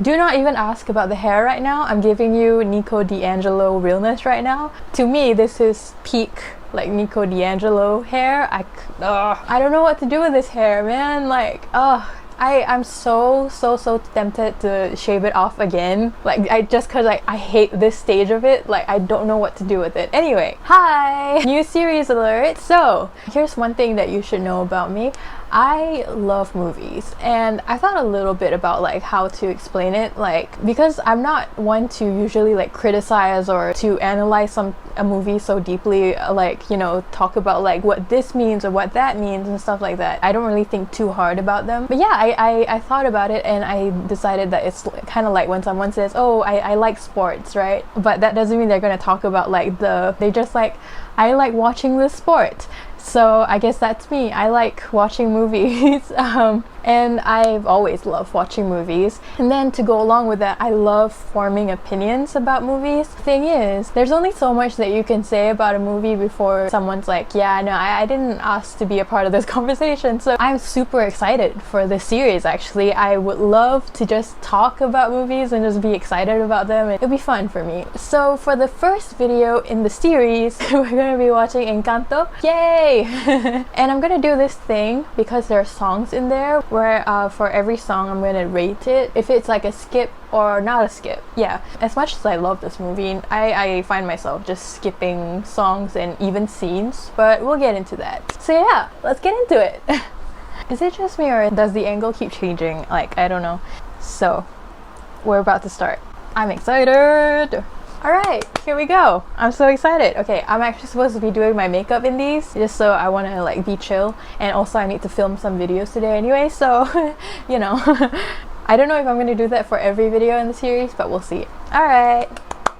Do not even ask about the hair right now. I'm giving you Nico D'Angelo realness right now. To me, this is peak like Nico D'Angelo hair. I don't know what to do with this hair, man. Like, I'm so tempted to shave it off again. Like, just cause I hate this stage of it. Like, I don't know what to do with it. Anyway, hi! New series alert! So, here's one thing that you should know about me. I love movies, and I thought a little bit about like how to explain it, like, because I'm not one to usually like criticize or to analyze a movie so deeply, like, you know, talk about like what this means or what that means and stuff like that. I don't really think too hard about them. But yeah, I thought about it, and I decided that it's kind of like when someone says, oh, I like sports, right? But that doesn't mean they're gonna talk about like they just like, I like watching this sport. So I guess that's me. I like watching movies. And I've always loved watching movies. And then to go along with that, I love forming opinions about movies. Thing is, there's only so much that you can say about a movie before someone's like, yeah, no, I didn't ask to be a part of this conversation. So I'm super excited for this series, actually. I would love to just talk about movies and just be excited about them. It'll be fun for me. So for the first video in the series, we're gonna be watching Encanto. Yay! And I'm gonna do this thing because there are songs in there where for every song I'm gonna rate it if it's like a skip or not a skip. Yeah, as much as I love this movie, I find myself just skipping songs and even scenes, but we'll get into that. So yeah, let's get into it. Is it just me, or does the angle keep changing? Like, I don't know. So we're about to start. I'm excited. Alright, here we go. I'm so excited. Okay, I'm actually supposed to be doing my makeup in these just so I want to like be chill, and also I need to film some videos today anyway, so you know. I don't know if I'm going to do that for every video in the series, but we'll see. Alright,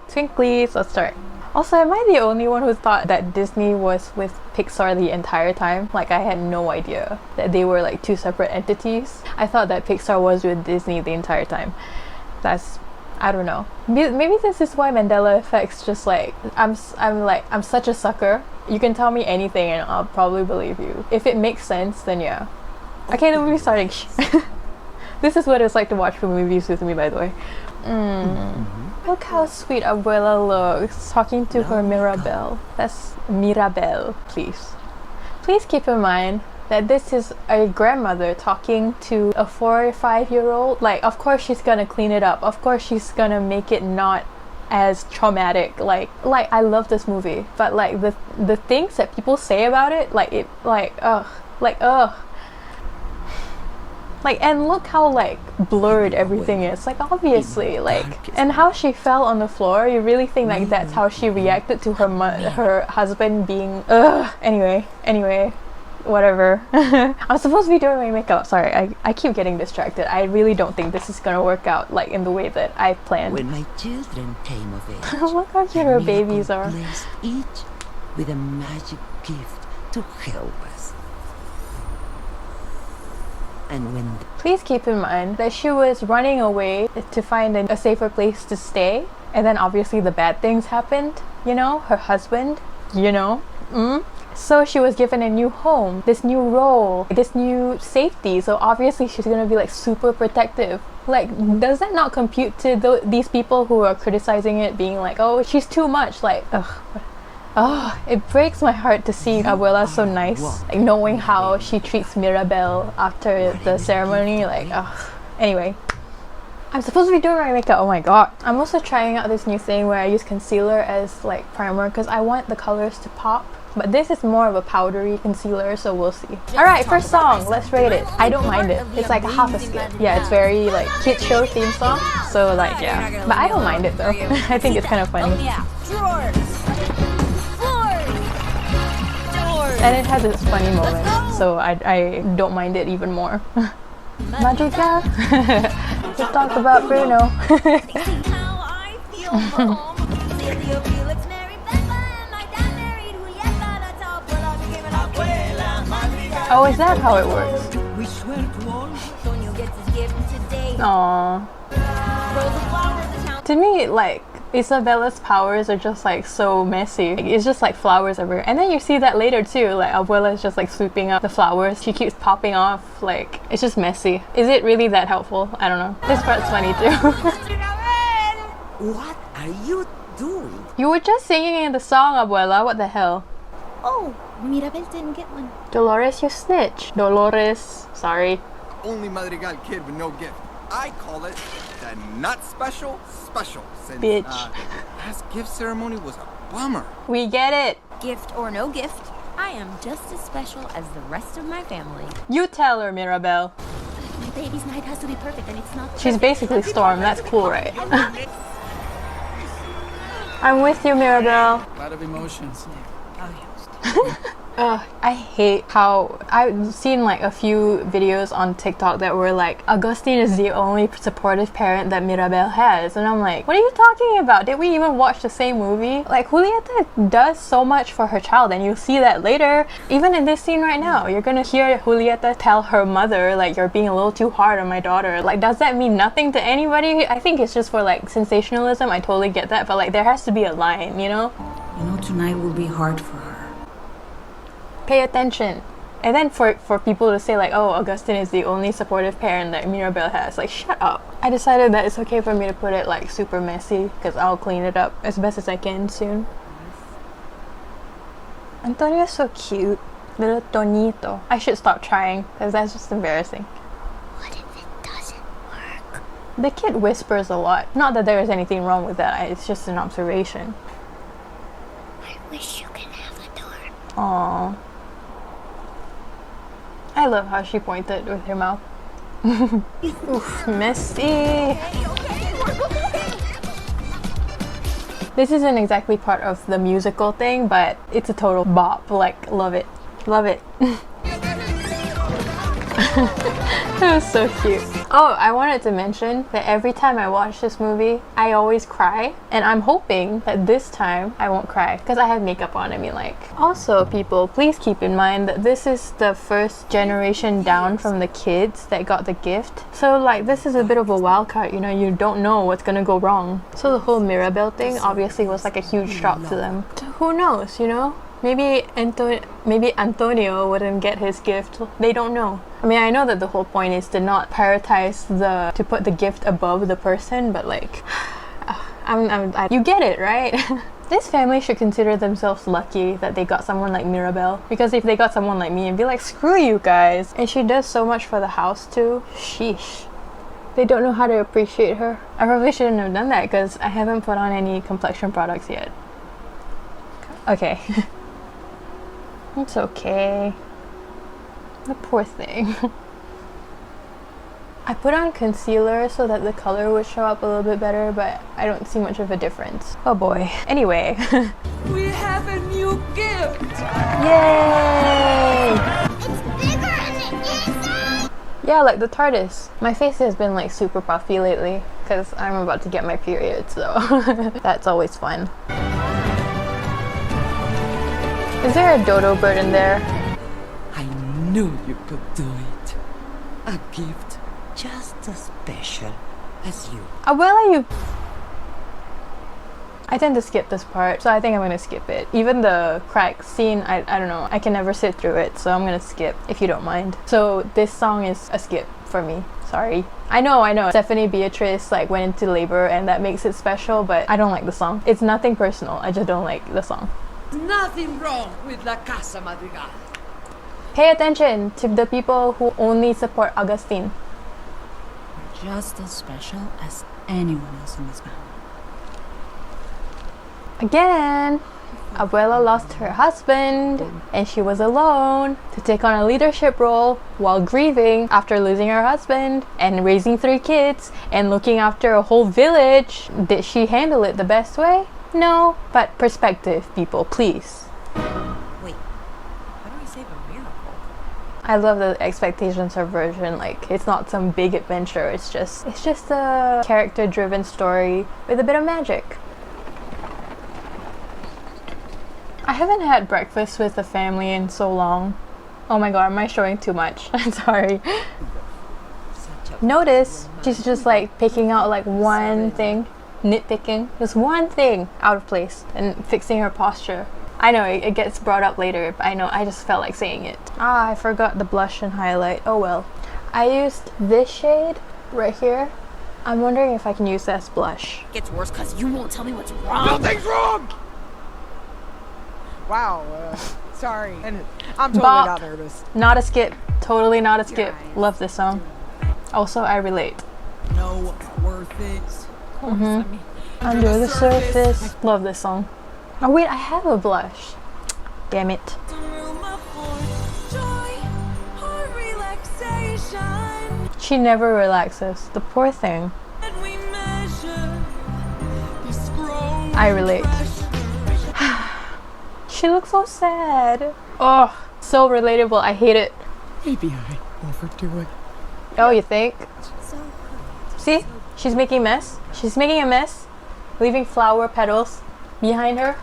twinklies, let's start. Also, am I the only one who thought that Disney was with Pixar the entire time? Like, I had no idea that they were like two separate entities. I thought that Pixar was with Disney the entire time. I don't know. Maybe this is why Mandela effect's just like, I'm such a sucker. You can tell me anything and I'll probably believe you. If it makes sense, then yeah. Okay, the movie's starting. This is what it's like to watch movies with me, by the way. Look how sweet Abuela looks, talking to her Mirabelle. That's Mirabelle, please. Please keep in mind that this is a grandmother talking to a 4 or 5-year-old. Like, of course she's gonna clean it up. Of course she's gonna make it not as traumatic. Like I love this movie, but like the things that people say about it, and look how like blurred everything is. Like, obviously, like, and how she fell on the floor. You really think like that's how she reacted to her husband being anyway. Whatever. I'm supposed to be doing my makeup. Sorry, I keep getting distracted. I really don't think this is gonna work out like in the way that I planned. When my children came of age, look how cute her babies are. Blessed each with a magic gift to help us. And when please keep in mind that she was running away to find a safer place to stay, and then obviously the bad things happened. You know, her husband. You know. So she was given a new home, this new role, this new safety. So obviously she's gonna be like super protective. Like, does that not compute to these people who are criticizing it, being like, oh, she's too much? Like, it breaks my heart to see Abuela so nice, like knowing how she treats Mirabelle after the ceremony. Like, anyway. I'm supposed to be doing my makeup. Oh my god. I'm also trying out this new thing where I use concealer as like primer because I want the colors to pop. But this is more of a powdery concealer, so we'll see. Alright, first song, let's rate it. I don't mind it. It's like half a skip. Yeah, it's very like kids show theme song. So like, yeah. But I don't mind it though. I think it's kind of funny. And it has its funny moments, so I don't mind it even more. Madrigal? Let's talk about Bruno. Oh, is that how it works? Aww. To me, like, Isabella's powers are just like so messy. Like, it's just like flowers everywhere. And then you see that later too, like Abuela is just like sweeping up the flowers. She keeps popping off, like it's just messy. Is it really that helpful? I don't know. This part's funny too. What are you doing? You were just singing in the song, Abuela. What the hell? Oh, Mirabel didn't get one. Dolores, you snitch. Dolores, sorry. Only Madrigal kid with no gift. I call it the not special special. Since, Bitch. last gift ceremony was a bummer. We get it. Gift or no gift, I am just as special as the rest of my family. You tell her, Mirabel. My baby's night has to be perfect, and it's not. She's perfect. basically Storm. That's cool, right? I'm with you, Mirabel. A lot of emotions. I hate how I've seen like a few videos on TikTok that were like, Augustine is the only supportive parent that Mirabel has, and I'm like, what are you talking about? Did we even watch the same movie? Like, Julieta does so much for her child, and you'll see that later. Even in this scene right now, you're gonna hear Julieta tell her mother, like, you're being a little too hard on my daughter. Like, does that mean nothing to anybody? I think it's just for like sensationalism. I totally get that, but like there has to be a line, you know? You know, tonight will be hard for her. Pay attention. And then for people to say like, oh, Augustine is the only supportive parent that Mirabel has, like, shut up. I decided that it's okay for me to put it like super messy because I'll clean it up as best as I can soon. Antonio's so cute. Little Tonito. I should stop trying because that's just embarrassing. What if it doesn't work? The kid whispers a lot. Not that there is anything wrong with that, it's just an observation. I wish you could have a door. Aww. I love how she pointed with her mouth. Oof, messy. This isn't exactly part of the musical thing, but it's a total bop. Like, love it. Love it. That was so cute. Oh, I wanted to mention that every time I watch this movie, I always cry. And I'm hoping that this time I won't cry because I have makeup on, I mean, like. Also, people, please keep in mind that this is the first generation down from the kids that got the gift. So like, this is a bit of a wild card, you know, you don't know what's gonna go wrong. So the whole Mirabel thing obviously was like a huge shock to them. So who knows, you know? Maybe Antonio wouldn't get his gift. They don't know. I mean, I know that the whole point is to not prioritize to put the gift above the person, but like, you get it, right? This family should consider themselves lucky that they got someone like Mirabel, because if they got someone like me, it'd be like, screw you guys. And she does so much for the house too. Sheesh. They don't know how to appreciate her. I probably shouldn't have done that because I haven't put on any complexion products yet. Okay. It's okay. The poor thing. I put on concealer so that the color would show up a little bit better, but I don't see much of a difference. Oh boy. Anyway. We have a new gift! Yay! It's bigger on the inside! Yeah, like the TARDIS. My face has been like super puffy lately because I'm about to get my period, so that's always fun. Is there a dodo bird in there? I knew you could do it. A gift just as special as you. Abuela, you... I tend to skip this part, so I think I'm gonna skip it. Even the crack scene, I don't know, I can never sit through it, so I'm gonna skip, if you don't mind. So this song is a skip for me. Sorry. I know. Stephanie Beatrice like went into labor and that makes it special, but I don't like the song. It's nothing personal, I just don't like the song. Nothing wrong with La Casa Madrigal. Pay attention to the people who only support Augustine. Just as special as anyone else in this family. Again, Abuela lost her husband and she was alone to take on a leadership role while grieving after losing her husband and raising 3 kids and looking after a whole village. Did she handle it the best way? No, but perspective, people, please. Wait, how do we save a miracle? I love the expectation subversion. Like, it's not some big adventure. It's just a character-driven story with a bit of magic. I haven't had breakfast with the family in so long. Oh my god, am I showing too much? I'm sorry. Notice she's just like picking out like one thing. nitpicking. There's one thing out of place and fixing her posture. I know it gets brought up later, but I just felt like saying it. Ah, I forgot the blush and highlight. Oh well. I used this shade right here. I'm wondering if I can use that as blush. It gets worse because you won't tell me what's wrong. Nothing's wrong! Wow, sorry. And I'm totally Bop. not nervous. Not a skip. Totally not a skip. Love this song. Also, I relate. No, worth it. Under the surface. Love this song. Oh wait, I have a blush. Damn it. She never relaxes. The poor thing. I relate. She looks so sad. Oh, so relatable. I hate it. Maybe I overdo it. Oh, you think? See? She's making a mess. She's making a mess. Leaving flower petals behind her.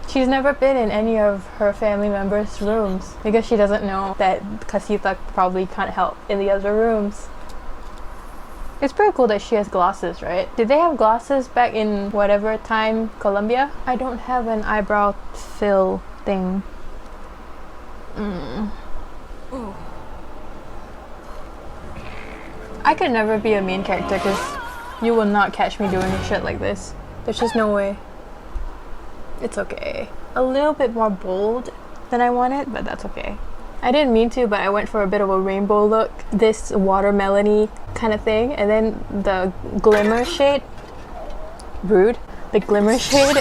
She's never been in any of her family members' rooms because she doesn't know that Casita probably can't help in the other rooms. It's pretty cool that she has glasses, right? Did they have glasses back in whatever time, Colombia? I don't have an eyebrow fill thing. I could never be a main character because you will not catch me doing shit like this. There's just no way. It's okay. A little bit more bold than I wanted, but that's okay. I didn't mean to, but I went for a bit of a rainbow look. This watermelon-y kind of thing. And then the glimmer shade. Rude. The glimmer shade.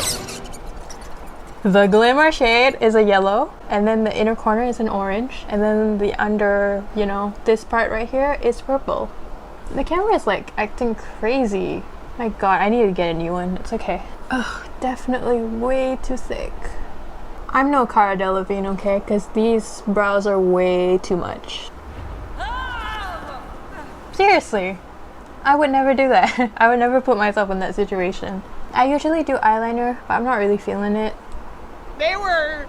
The glimmer shade is a yellow. And then the inner corner is an orange. And then the under, you know, this part right here is purple. The camera is like acting crazy. My god, I need to get a new one. It's okay. Ugh, definitely way too thick. I'm no Cara Delevingne, okay? Because these brows are way too much. Seriously, I would never do that. I would never put myself in that situation. I usually do eyeliner, but I'm not really feeling it. They were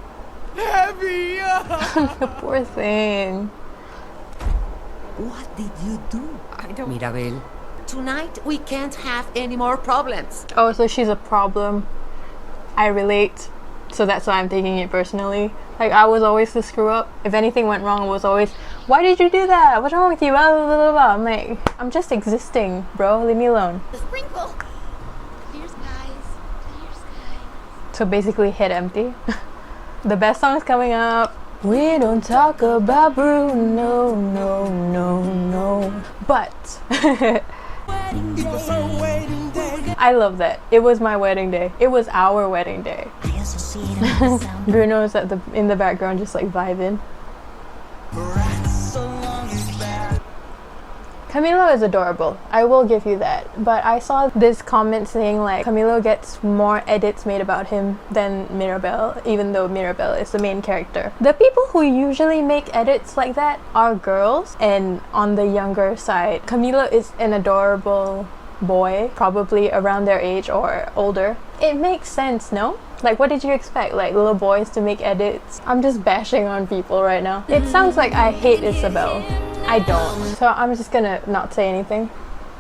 heavy. The poor thing. What did you do? I don't. Mirabel, tonight we can't have any more problems. Oh, so she's a problem. I relate. So that's why I'm taking it personally. Like, I was always the screw up. If anything went wrong, it was always, why did you do that? What's wrong with you? Blah, blah, blah, blah. I'm like, I'm just existing, bro. Leave me alone. The sprinkle. Clear skies. Clear skies. So basically, hit empty. The best song is coming up. We don't talk about Bruno, no, no, no. But I love that. It was my wedding day. It was our wedding day. Bruno's in the background just like vibing. Camilo is adorable. I will give you that. But I saw this comment saying like Camilo gets more edits made about him than Mirabel, even though Mirabel is the main character. The people who usually make edits like that are girls, and on the younger side, Camilo is an adorable boy, probably around their age or older. It makes sense, no? Like, what did you expect? Like, little boys to make edits? I'm just bashing on people right now. It sounds like I hate Isabel. I don't. So I'm just gonna not say anything.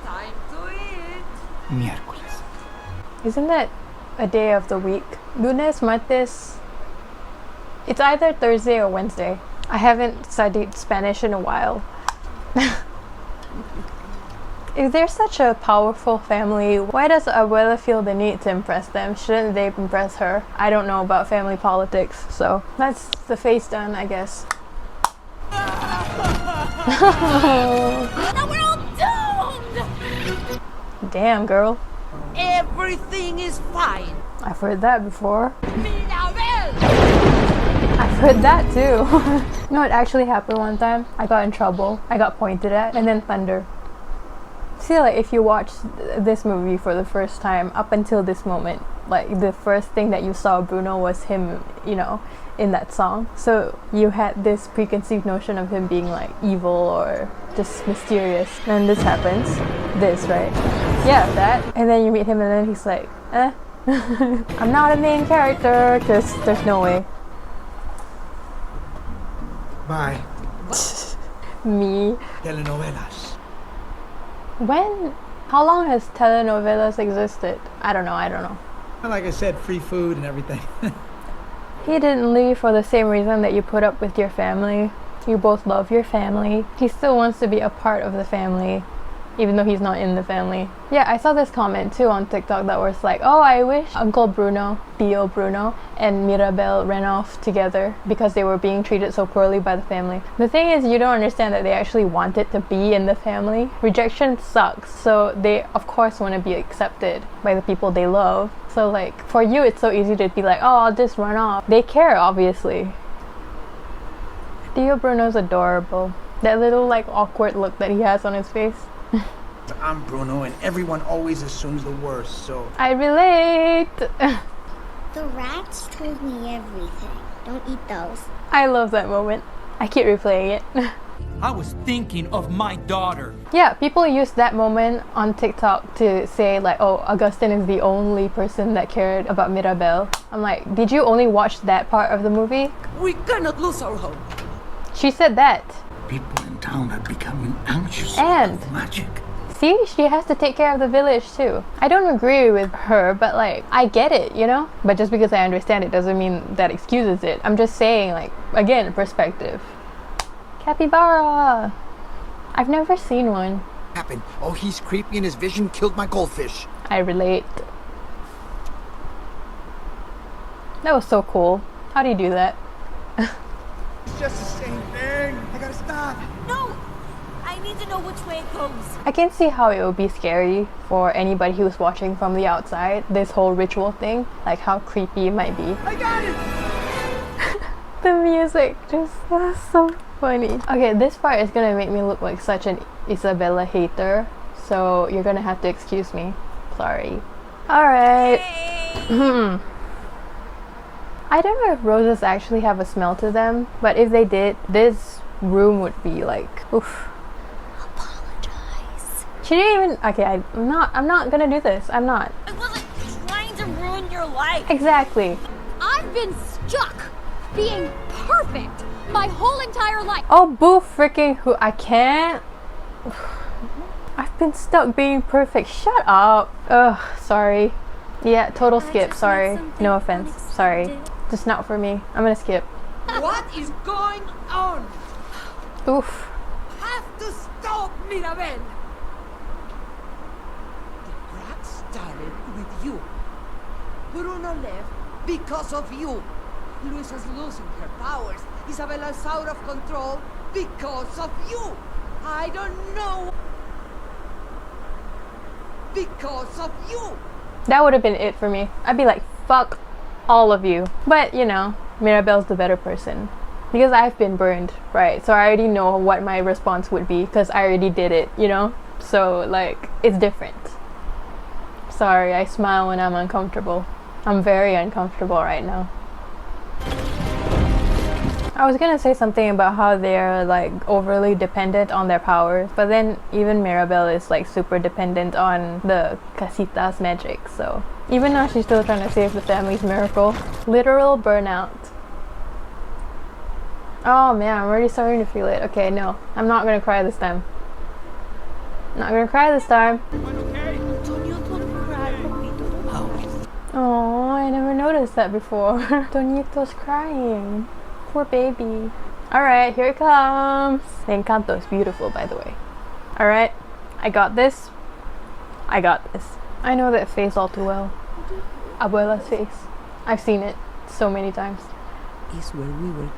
Time to eat. Miércoles. Isn't that a day of the week? Lunes, martes. It's either Thursday or Wednesday. I haven't studied Spanish in a while. If they're such a powerful family, why does Abuela feel the need to impress them? Shouldn't they impress her? I don't know about family politics, so that's the face done, I guess. Now we're all doomed! Damn, girl. Everything is fine. I've heard that before. Mirabel! I've heard that too. You know what actually happened one time? I got in trouble. I got pointed at, and then thunder. See, like, if you watch this movie for the first time, up until this moment, like, the first thing that you saw Bruno was him, you know, in that song. So you had this preconceived notion of him being, like, evil or just mysterious. And this happens. This, right? Yeah, that. And then you meet him and then he's like, eh. I'm not a main character, because there's no way. Bye. Me. Telenovelas. When How long has telenovelas existed? I don't know. Like I said, free food and everything. He didn't leave for the same reason that you put up with your family. You both love your family. He still wants to be a part of the family, even though he's not in the family. Yeah, I saw this comment too on TikTok that was like, oh, I wish Uncle Bruno, Tío Bruno, and Mirabel ran off together because they were being treated so poorly by the family. The thing is, you don't understand that they actually wanted to be in the family. Rejection sucks, so they of course want to be accepted by the people they love. So like, for you it's so easy to be like, oh, I'll just run off. They care, obviously. Tío Bruno's adorable. That little like awkward look that he has on his face. I'm Bruno, and everyone always assumes the worst, so... I relate! The rats told me everything. Don't eat those. I love that moment. I keep replaying it. I was thinking of my daughter. Yeah, people use that moment on TikTok to say like, oh, Augustine is the only person that cared about Mirabel. I'm like, did you only watch that part of the movie? We cannot lose our home. She said that. People in town are becoming anxious And about magic. see, she has to take care of the village too. I don't agree with her, but like, I get it, you know? But just because I understand it doesn't mean that excuses it. I'm just saying, like, again, perspective. Capybara! I've never seen one. Happened. Oh, he's creepy and his vision killed my goldfish. I relate. That was so cool. How do you do that? It's just the same thing. I gotta stop. No! I need to know which way it goes. I can see how it would be scary for anybody who's watching from the outside, this whole ritual thing, like how creepy it might be. I got it! The music just was so funny. Okay, this part is gonna make me look like such an Isabella hater, so you're gonna have to excuse me. Sorry. Alright. I don't know if roses actually have a smell to them, but if they did, this room would be like, oof. Apologize. She didn't even. Okay, I'm not gonna do this. I'm not. I wasn't trying to ruin your life. Exactly. I've been stuck being perfect my whole entire life. Oh, boo freaking who. I can't. I've been stuck being perfect. Shut up. Ugh, sorry. Yeah, total skip. Sorry. No offense. Sorry. Just not for me. I'm gonna skip. What is going on? Oof. Have to stop, Mirabel. The crack started with you. Bruno left because of you. Luisa's losing her powers. Isabella's out of control because of you. I don't know. Because of you. That would have been it for me. I'd be like, fuck all of you. But, you know, Mirabel's the better person. Because I've been burned, right? So I already know what my response would be because I already did it, you know? So, like, it's different. Sorry, I smile when I'm uncomfortable. I'm very uncomfortable right now. I was gonna say something about how they're like overly dependent on their powers, but then even Mirabel is like super dependent on the Casita's magic, so even though she's still trying to save the family's miracle. Literal burnout. Oh man, I'm already starting to feel it. Okay, no, I'm not gonna cry this time. Not gonna cry this time. Oh, I never noticed that before. Toñito's crying. Poor baby. Alright, here it comes. The Encanto is beautiful, by the way. Alright, I got this. I got this. I know that face all too well. Abuela's face. I've seen it so many times. Is where we were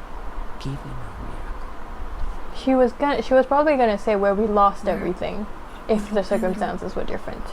given a miracle. She was probably gonna say where we lost everything if the circumstances were different.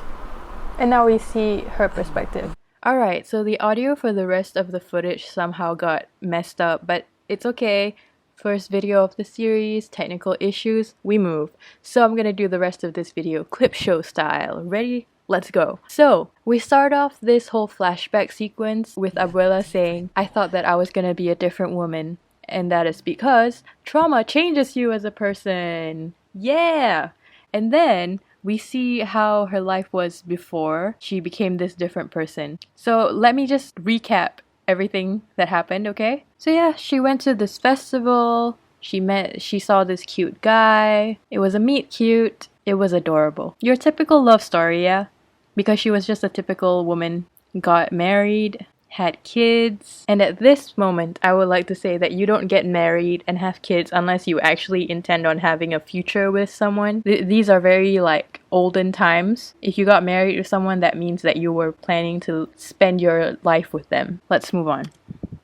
And now we see her perspective. Alright, so the audio for the rest of the footage somehow got messed up, but it's okay. First video of the series, technical issues, we move. So I'm gonna do the rest of this video clip show style. Ready? Let's go. So, we start off this whole flashback sequence with Abuela saying, I thought that I was gonna be a different woman. And that is because trauma changes you as a person. Yeah! And then we see how her life was before she became this different person. So let me just recap everything that happened, okay? So yeah, she went to this festival, she saw this cute guy, it was a meet cute, It was adorable. Your typical love story, yeah? Because she was just a typical woman, got married, had kids, and at this moment I would like to say that you don't get married and have kids unless you actually intend on having a future with someone. These are very like olden times. If you got married to someone, that means that you were planning to spend your life with them. Let's move on.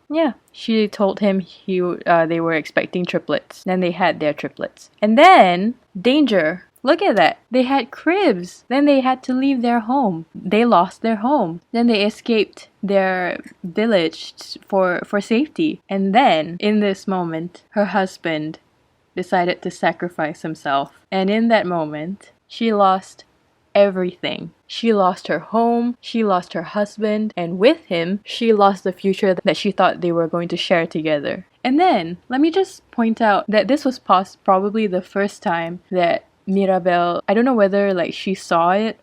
Yeah, she told him they were expecting triplets. Then they had their triplets. And then, danger. Look at that. They had cribs. Then they had to leave their home. They lost their home. Then they escaped their village for safety. And then, in this moment, her husband decided to sacrifice himself. And in that moment, she lost everything. She lost her home, she lost her husband, and with him, she lost the future that she thought they were going to share together. And then, let me just point out that this was probably the first time that Mirabel, I don't know whether like she saw it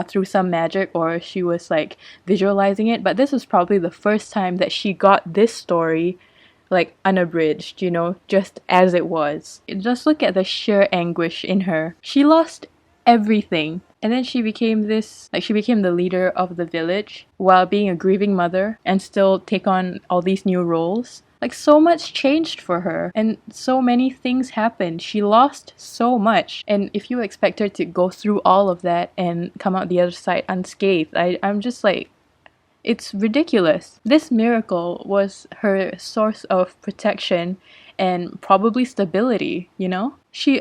through some magic or she was like visualizing it, but this was probably the first time that she got this story like unabridged, you know, just as it was. Just look at the sheer anguish in her. She lost everything. And then she became the leader of the village while being a grieving mother and still take on all these new roles. Like, so much changed for her and so many things happened. She lost so much. And if you expect her to go through all of that and come out the other side unscathed, I'm just like, it's ridiculous. This miracle was her source of protection and probably stability, you know?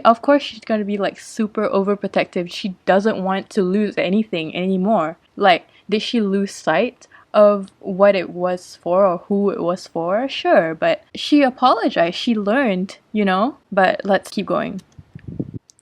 Of course she's gonna be like super overprotective. She doesn't want to lose anything anymore. Like, did she lose sight of what it was for or who it was for? Sure, but she apologized. She learned, you know? But let's keep going.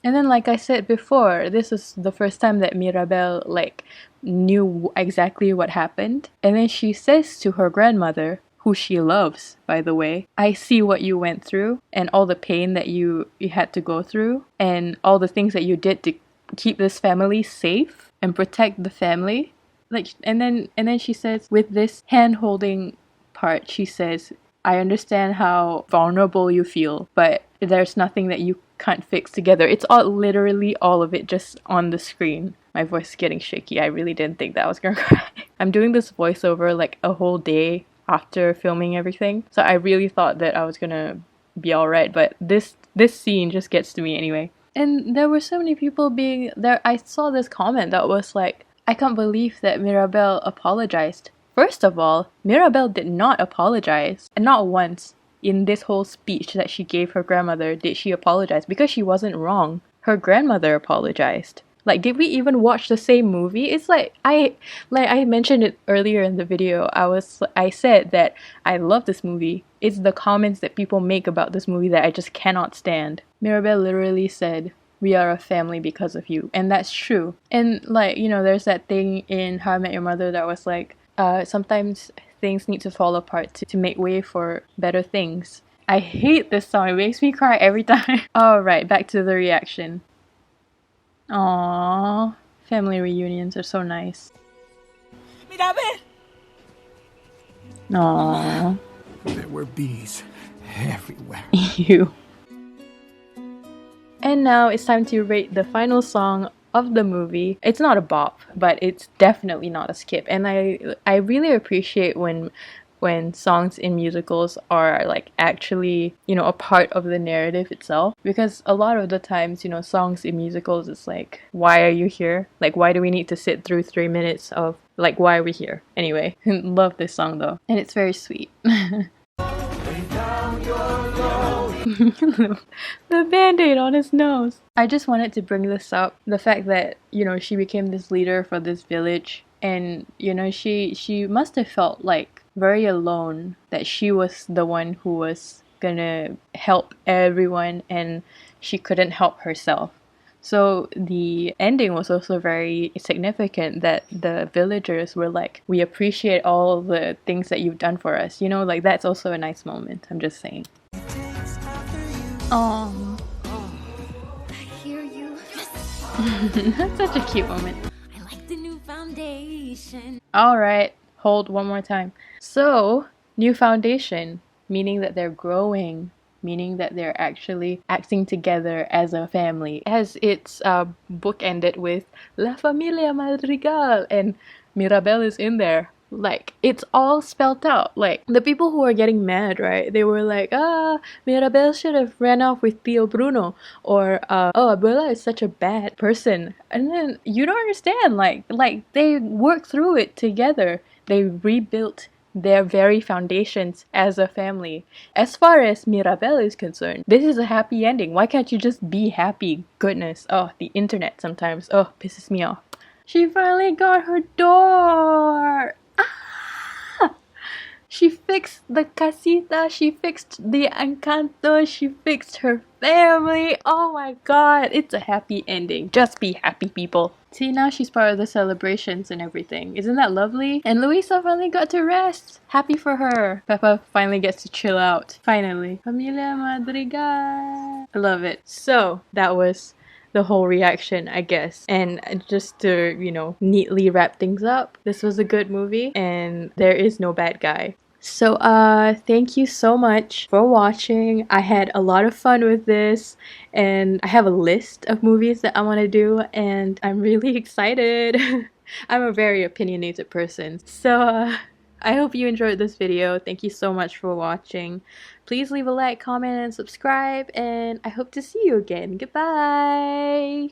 And then, like I said before, this is the first time that Mirabel like knew exactly what happened. And then she says to her grandmother, who she loves, by the way, I see what you went through and all the pain that you had to go through and all the things that you did to keep this family safe and protect the family. Like, and then she says, with this hand-holding part, she says, I understand how vulnerable you feel, but there's nothing that you can't fix together. It's literally all of it just on the screen. My voice is getting shaky. I really didn't think that I was gonna cry. I'm doing this voiceover like a whole day after filming everything, so I really thought that I was gonna be alright, but this scene just gets to me anyway. And there were so many people being there. I saw this comment that was like, I can't believe that Mirabel apologized. First of all, Mirabel did not apologize, and not once in this whole speech that she gave her grandmother did she apologize, because she wasn't wrong. Her grandmother apologized. Like, did we even watch the same movie? It's like I mentioned it earlier in the video. I said that I love this movie. It's the comments that people make about this movie that I just cannot stand. Mirabel literally said, we are a family because of you. And that's true. And like, you know, there's that thing in How I Met Your Mother that was like, sometimes things need to fall apart to make way for better things. I hate this song. It makes me cry every time. Alright, back to the reaction. Aww, family reunions are so nice. Mirabel! Aww. There were bees everywhere. You. And now it's time to rate the final song of the movie. It's not a bop, but it's definitely not a skip. And I really appreciate when songs in musicals are like actually, you know, a part of the narrative itself, because a lot of the times, you know, songs in musicals, it's like, why are you here? Like, why do we need to sit through 3 minutes of like, why are we here? Anyway, love this song though, and it's very sweet. The band-aid on his nose. I just wanted to bring this up, the fact that, you know, she became this leader for this village, and, you know, she must have felt like very alone, that she was the one who was gonna help everyone and she couldn't help herself. So the ending was also very significant, that the villagers were like, we appreciate all the things that you've done for us, you know, like that's also a nice moment. I'm just saying. Oh, I hear you. that's such a cute moment. I like the new foundation. Alright, hold one more time. So, new foundation, meaning that they're growing. meaning that they're actually acting together as a family. As its book ended with La Familia Madrigal, and Mirabel is in there. Like, it's all spelled out. Like, the people who are getting mad, right? They were like, Mirabel should have ran off with Tío Bruno. Or, oh, Abuela is such a bad person. And then, you don't understand. Like they worked through it together. They rebuilt their very foundations as a family. As far as Mirabel is concerned, this is a happy ending. Why can't you just be happy? Goodness. Oh, the internet sometimes. Oh, pisses me off. She finally got her door! She fixed the casita, she fixed the Encanto, she fixed her family. Oh my god, it's a happy ending. Just be happy, people. See, now she's part of the celebrations and everything. Isn't that lovely? And Luisa finally got to rest. Happy for her. Peppa finally gets to chill out. Finally. Familia Madrigal. I love it. So, that was the whole reaction, I guess. And just to, you know, neatly wrap things up, this was a good movie and there is no bad guy. So thank you so much for watching. I had a lot of fun with this, and I have a list of movies that I want to do, and I'm really excited. I'm a very opinionated person. So I hope you enjoyed this video. Thank you so much for watching. Please leave a like, comment, and subscribe, and I hope to see you again. Goodbye!